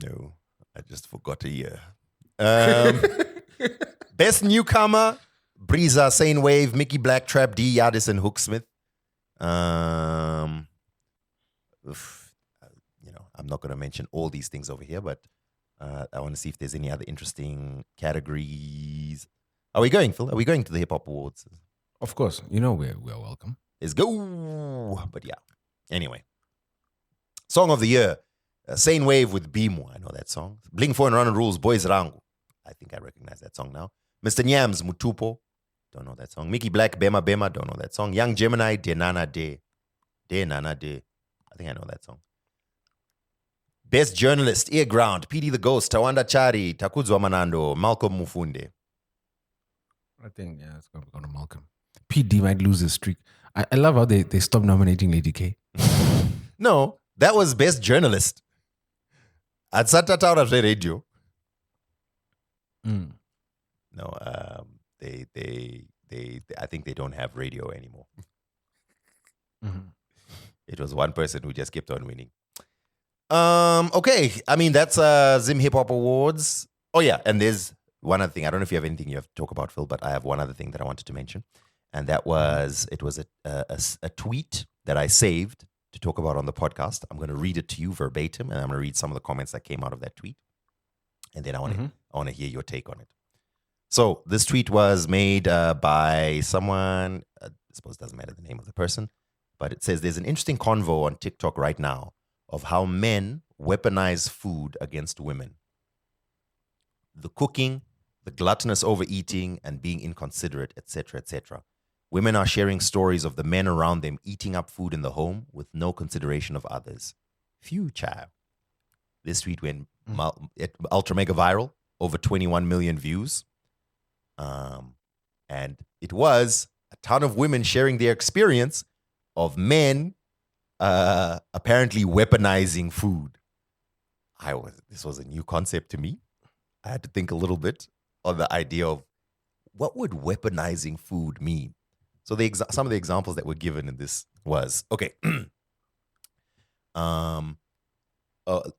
No, I just forgot a year. Best newcomer, Breeza, Sane Wave, Mickey Black, Trap D, Yardis, and Hooksmith. I'm not going to mention all these things over here, but I want to see if there's any other interesting categories. Are we going, Phil? Are we going to the Hip Hop Awards? Of course. You know we're welcome. Let's go. But yeah. Anyway. Song of the year. Sane Wave with Bimo. I know that song. Bling 4 and Run and Rules, Boys Rangu. I think I recognize that song now. Mr. Nyams, Mutupo. Don't know that song. Mickey Black, Bema Bema. Don't know that song. Young Gemini, De Nana De. De Nana De. I think I know that song. Best Journalist, Ear Ground, PD the Ghost, Tawanda Chari, Takuzwa Manando, Malcolm Mufunde. I think, yeah, it's going to go to Malcolm. PD might lose his streak. I love how they stopped nominating Lady K. No, that was Best Journalist. At Satataura Radio. No, they I think they don't have radio anymore. Mm-hmm. It was one person who just kept on winning. Okay, I mean that's Zim Hip Hop Awards. Oh yeah, and there's one other thing. I don't know if you have anything you have to talk about, Phil, but I have one other thing that I wanted to mention, and that was a tweet that I saved to talk about on the podcast. I'm going to read it to you verbatim, and I'm going to read some of the comments that came out of that tweet, and then I want to hear your take on it. So this tweet was made by someone. I suppose it doesn't matter the name of the person, but it says there's an interesting convo on TikTok right now of how men weaponize food against women. The cooking, the gluttonous overeating, and being inconsiderate, etc., etc. Women are sharing stories of the men around them eating up food in the home with no consideration of others. Phew, child. This tweet went ultra mega viral, over 21 million views. And it was a ton of women sharing their experience of men apparently weaponizing food. This was a new concept to me. I had to think a little bit on the idea of what would weaponizing food mean. So some of the examples that were given in this was, okay, a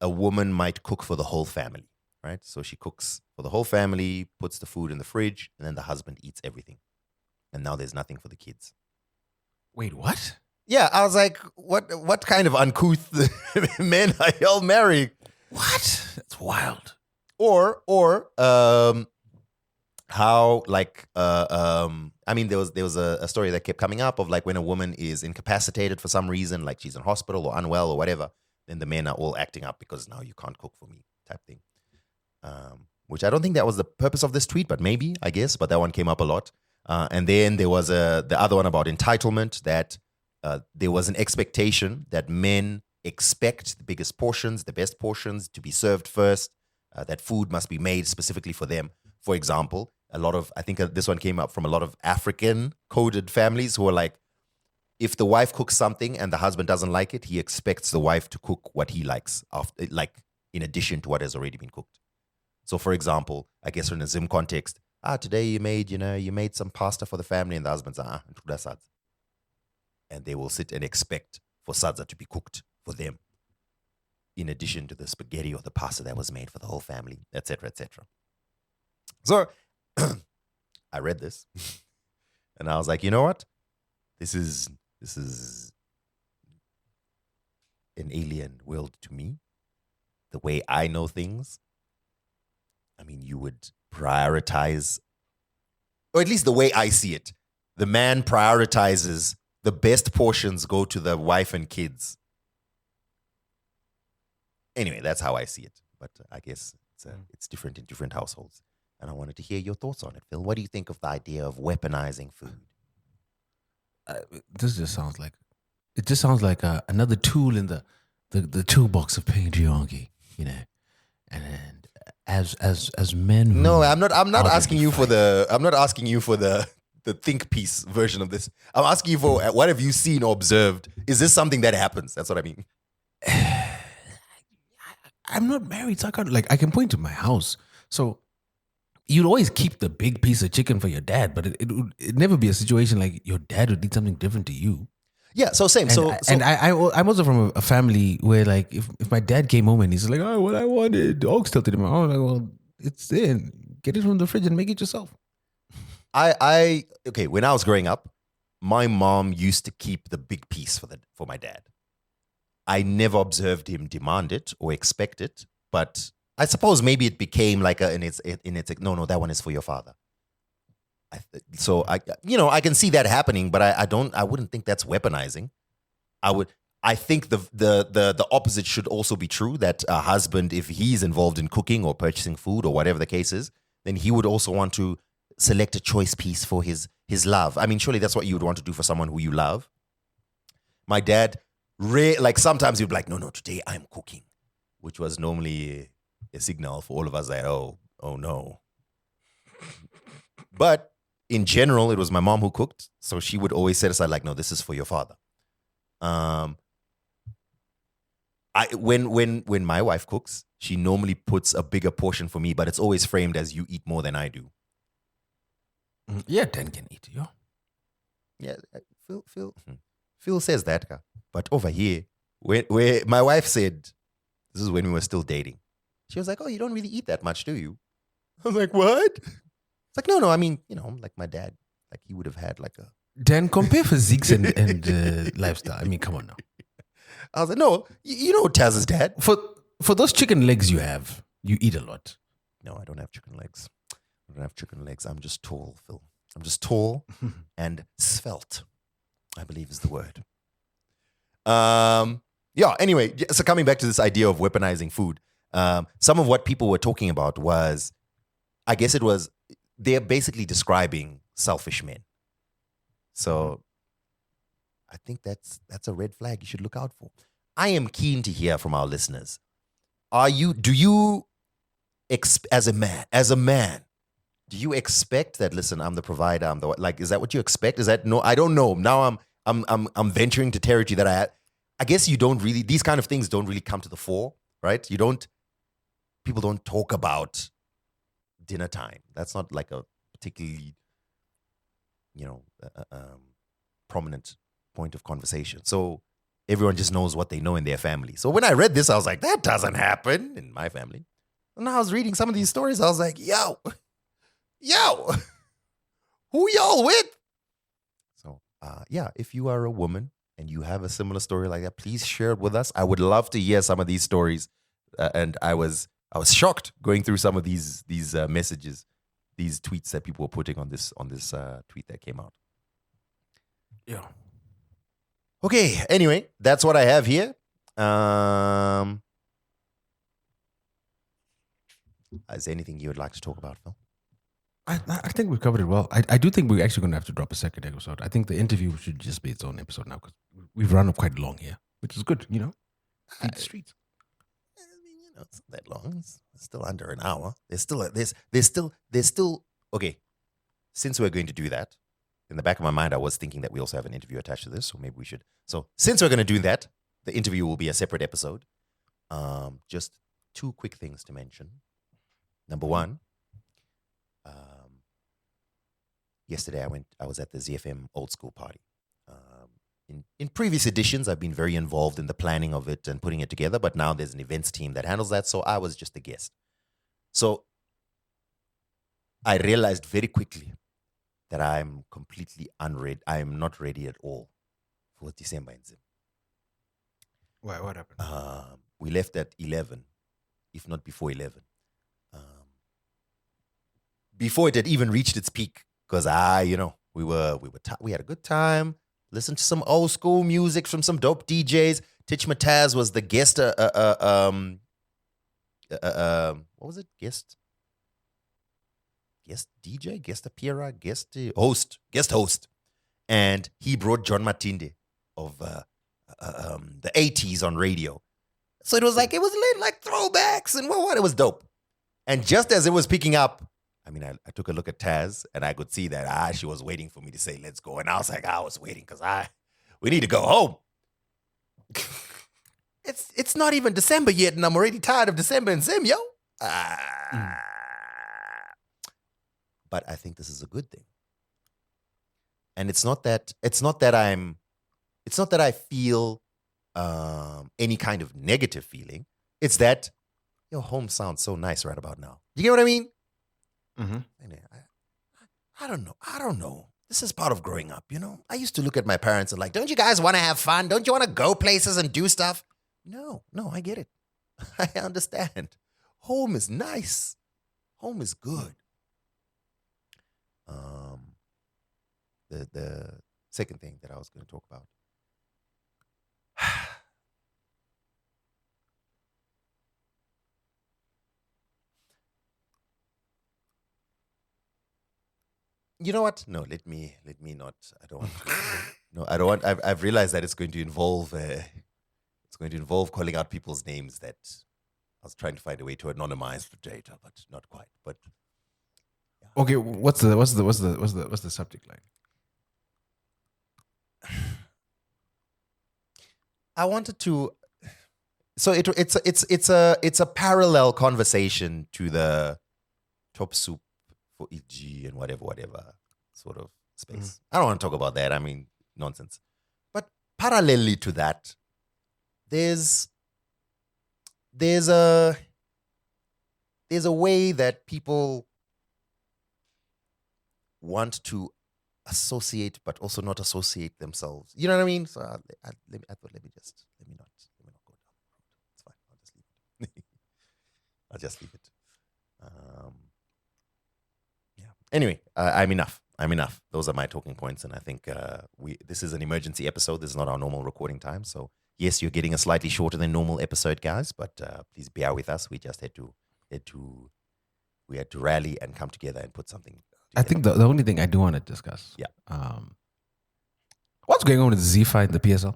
woman might cook for the whole family, right? So she cooks for the whole family, puts the food in the fridge, and then the husband eats everything. And now there's nothing for the kids. Wait, what? Yeah, I was like, what kind of uncouth men are y'all marrying? What? That's wild. Or how like I mean there was a story that kept coming up of like when a woman is incapacitated for some reason, like she's in hospital or unwell or whatever, then the men are all acting up because now you can't cook for me type thing. Which I don't think that was the purpose of this tweet, but maybe, I guess, but that one came up a lot. And then there was the other one about entitlement, that there was an expectation that men expect the biggest portions, the best portions to be served first, that food must be made specifically for them. For example, I think this one came up from a lot of African coded families who are like, if the wife cooks something and the husband doesn't like it, he expects the wife to cook what he likes, in addition to what has already been cooked. So for example, I guess in a Zim context, today you made some pasta for the family, and the husband's and they will sit and expect for sadza to be cooked for them, in addition to the spaghetti or the pasta that was made for the whole family, etc., etc. So I read this, and I was like, you know what? This is an alien world to me. The way I know things. I mean, you would prioritize, or at least the way I see it, the man prioritizes the best portions go to the wife and kids. Anyway, that's how I see it. But I guess it's different in different households. And I wanted to hear your thoughts on it, Phil. What do you think of the idea of weaponizing food? This just sounds like another tool in the toolbox of patriarchy, and as men. No, I'm not asking you for the the think piece version of this. I'm asking you for what have you seen or observed? Is this something that happens? That's what I mean. I'm not married, so I can't, I can point to my house. So you'd always keep the big piece of chicken for your dad, but it'd never be a situation like your dad would eat something different to you. Yeah, so same. I'm also from a family where if my dad came home and he's like, oh, what I wanted, oxtail to him. I was like, well, it's there. Get it from the fridge and make it yourself. Okay, when I was growing up, my mom used to keep the big piece for my dad. I never observed him demand it or expect it, but I suppose maybe it became like no, that one is for your father. I can see that happening, but I wouldn't think that's weaponizing. I think the opposite should also be true, that a husband, if he's involved in cooking or purchasing food or whatever the case is, then he would also want to select a choice piece for his love. I mean, surely that's what you would want to do for someone who you love. My dad, sometimes he'd be like, no, today I'm cooking, which was normally a signal for all of us that, oh no. But in general, it was my mom who cooked, so she would always set aside no, this is for your father. When my wife cooks, she normally puts a bigger portion for me, but it's always framed as you eat more than I do. Yeah, 10 can eat, yo. Yeah, Phil says that, but over here, where my wife said, this is when we were still dating, she was like, oh, you don't really eat that much, do you? I was like, what? It's like, no, I mean, like my dad, like he would have had like a... Dan, compare physiques and lifestyle. I mean, come on now. I was like, no, you know Taz's dad. For those chicken legs you have, you eat a lot. No, I don't have chicken legs. I'm just tall, Phil. I'm just tall and svelte, I believe is the word. Anyway, so coming back to this idea of weaponizing food, some of what people were talking about was, I guess they're basically describing selfish men. So I think that's a red flag you should look out for. I am keen to hear from our listeners. Do you, as a man, do you expect that, listen, I'm the provider, I'm the, is that what you expect? Is that, no, I don't know. Now I'm venturing to territory that I guess you don't really, these kind of things don't really come to the fore, right? People don't talk about dinner time. That's not like a particularly, prominent point of conversation. So everyone just knows what they know in their family. So when I read this, I was like, that doesn't happen in my family. And I was reading some of these stories. I was like, yo, who y'all with? So, if you are a woman and you have a similar story like that, please share it with us. I would love to hear some of these stories. And I was shocked going through some of these messages, these tweets that people were putting on this tweet that came out. Yeah. Okay. Anyway, that's what I have here. Is there anything you would like to talk about, Phil? I think we've covered it well. I do think we're actually going to have to drop a second episode. I think the interview should just be its own episode now because we've run up quite long here, which is good, Feed the streets. It's not that long. It's still under an hour. There's still okay. Since we're going to do that, in the back of my mind, I was thinking that we also have an interview attached to this, so maybe we should. So since we're going to do that, the interview will be a separate episode. Just two quick things to mention. Number one, yesterday I was at the ZFM old school party. In previous editions, I've been very involved in the planning of it and putting it together, but now there's an events team that handles that, so I was just a guest. So I realized very quickly that I'm completely unready. I am not ready at all for December in Zim. Why? What happened? We left at 11, if not before 11. Before it had even reached its peak, because we had a good time. Listened to some old school music from some dope DJs. Titch Mataz was the guest. What was it? Guest DJ, guest appearer, guest host, and he brought John Matinde of the 80s on radio. So it was lit like throwbacks and what? It was dope. And just as it was picking up, I took a look at Taz and I could see that she was waiting for me to say, let's go. And I was like, I was waiting because we need to go home. It's not even December yet and I'm already tired of December and Zim, yo. But I think this is a good thing. And it's not that I feel any kind of negative feeling. It's that your home sounds so nice right about now. You get what I mean? Mm-hmm. I don't know. This is part of growing up, you know? I used to look at my parents and like, don't you guys want to have fun? Don't you want to go places and do stuff? No, I get it. I understand. Home is nice. Home is good. The second thing that I was going to talk about. You know what? No, let me not. I don't want to. No, I don't want. I've realized that it's going to involve calling out people's names that I was trying to find a way to anonymize the data, but not quite. But yeah. Okay, what's the subject line? I wanted to. So it's a parallel conversation to the top soup for EG and whatever sort of space. I don't want to talk about that. I mean, nonsense. But parallelly to that, there's a way that people want to associate, but also not associate themselves. You know what I mean? So I thought, let me not go down. It's fine. I'll just leave it. I'll just leave it. Yeah. Anyway, I'm enough. Those are my talking points, and I think this is an emergency episode. This is not our normal recording time, so yes, you're getting a slightly shorter than normal episode, guys. But please bear with us. We just had to rally and come together and put something together. I think the only thing I do want to discuss. Yeah. What's going on with Zifa in the PSL?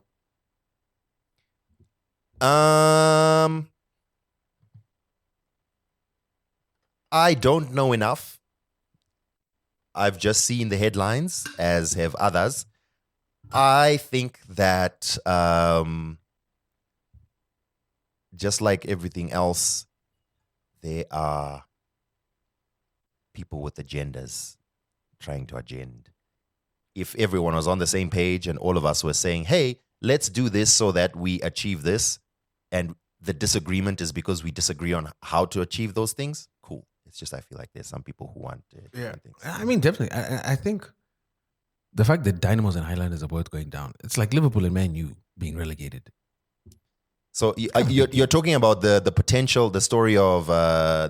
I don't know enough. I've just seen the headlines, as have others. I think that just like everything else, there are people with agendas trying to agenda. If everyone was on the same page and all of us were saying, hey, let's do this so that we achieve this, and the disagreement is because we disagree on how to achieve those things, cool. It's just I feel like there's some people who want different things. I mean, definitely. I think the fact that Dynamos and Highlanders are both going down, it's like Liverpool and Man U being relegated. So you're talking about the potential, the story of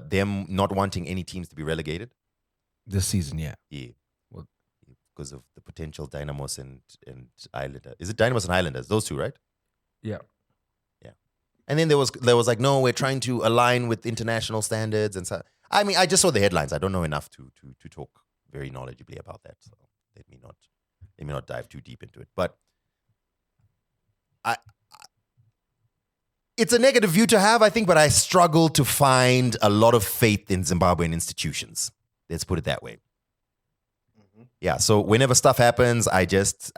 them not wanting any teams to be relegated? This season, yeah. Yeah. Well, because of the potential Dynamos and Islanders. Is it Dynamos and Islanders? Those two, right? Yeah. Yeah. And then there was like, no, we're trying to align with international standards and so. I mean, I just saw the headlines. I don't know enough to talk very knowledgeably about that. So let me not dive too deep into it. But it's a negative view to have, I think, but I struggle to find a lot of faith in Zimbabwean institutions. Let's put it that way. Mm-hmm. Yeah. So whenever stuff happens, I just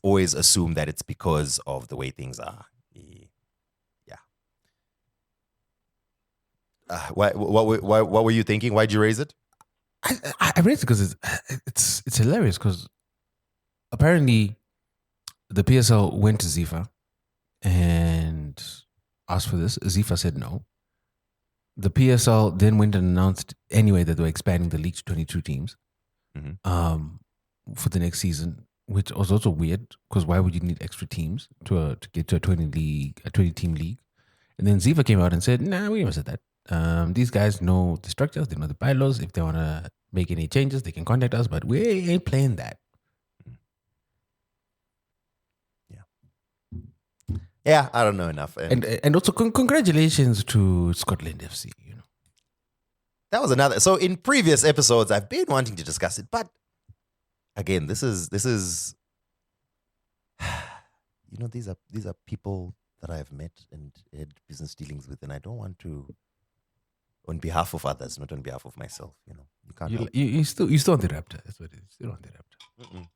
always assume that it's because of the way things are. What were you thinking? Why'd you raise it? I raised it because it's hilarious because apparently the PSL went to Zifa and asked for this. Zifa said no. The PSL then went and announced anyway that they were expanding the league to 22 teams for the next season, which was also weird because why would you need extra teams to get to a 20-team league? And then Zifa came out and said, nah, we never said that. These guys know the structures, they know the bylaws. If they want to make any changes, they can contact us, but we ain't playing that. Yeah, I don't know enough. And also congratulations to Scotland FC, you know. That was another. So in previous episodes, I've been wanting to discuss it, but again, this is you know, these are people that I've met and had business dealings with, and I don't want to on behalf of others, not on behalf of myself. You know, you can't help. You still on the Raptor. That's what it is. Still on the Raptor.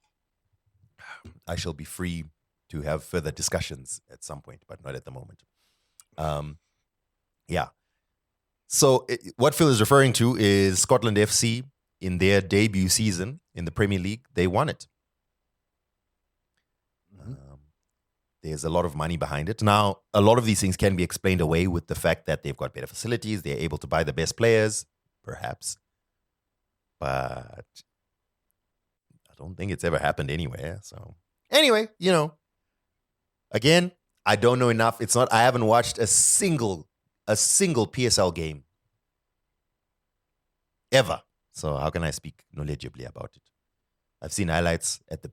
I shall be free to have further discussions at some point, but not at the moment. Yeah. So what Phil is referring to is Scotland FC in their debut season in the Premier League. They won it. There's a lot of money behind it. Now, a lot of these things can be explained away with the fact that they've got better facilities. They're able to buy the best players, perhaps. But I don't think it's ever happened anywhere. So anyway, you know, again, I don't know enough. I haven't watched a single PSL game ever. So how can I speak knowledgeably about it? I've seen highlights at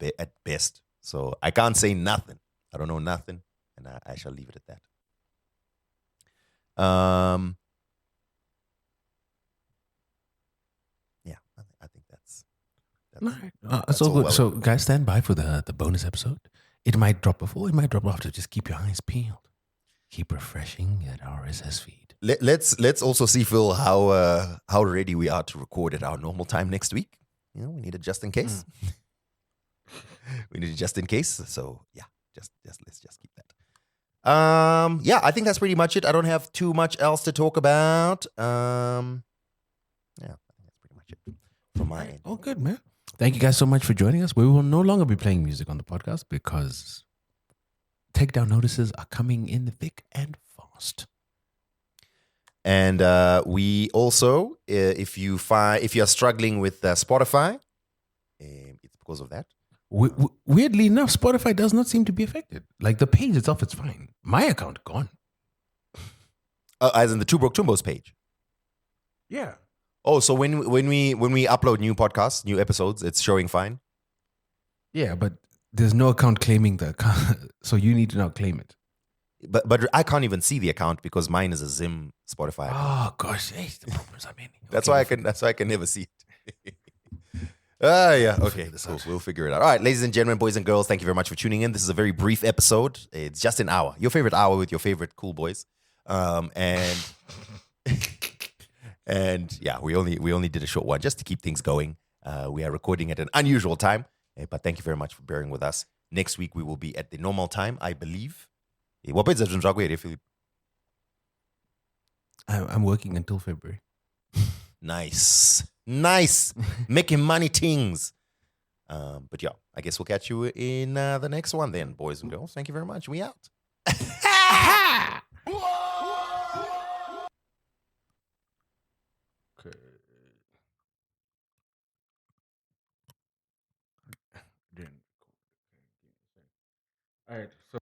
best. So I can't say nothing. I don't know nothing, and I shall leave it at that. Yeah, I think that's All right. That's all good. well. So, guys, stand by for the bonus episode. It might drop before, it might drop after. Just keep your eyes peeled. Keep refreshing that RSS feed. Let's also see, Phil, how ready we are to record at our normal time next week. You know, we need it just in case. We need it just in case. So yeah, just let's just keep that. Yeah, I think that's pretty much it. I don't have too much else to talk about. Yeah, I think that's pretty much it from my end. Oh, good, man. Thank you guys so much for joining us. We will no longer be playing music on the podcast because takedown notices are coming in thick and fast. And we also, if you are struggling with Spotify, it's because of that. Weirdly enough, Spotify does not seem to be affected. Like the page itself, it's fine. My account gone. As in the Two Broke Twimbos page. Yeah. Oh, so when we upload new podcasts, new episodes, it's showing fine. Yeah, but there's no account claiming the account, so you need to now claim it. But I can't even see the account because mine is a Zim Spotify account. Oh gosh, the problems are many. That's why I can never see it. Yeah. Okay. Cool. We'll figure it out. All right, ladies and gentlemen, boys and girls, thank you very much for tuning in. This is a very brief episode. It's just an hour. Your favorite hour with your favorite cool boys. And and yeah, we only did a short one just to keep things going. We are recording at an unusual time, but thank you very much for bearing with us. Next week we will be at the normal time, I believe. What page is it, Philip? I'm working until February. Nice. Making money things. But yeah, I guess we'll catch you in the next one then, boys and girls. Thank you very much. We out. Okay. All right. So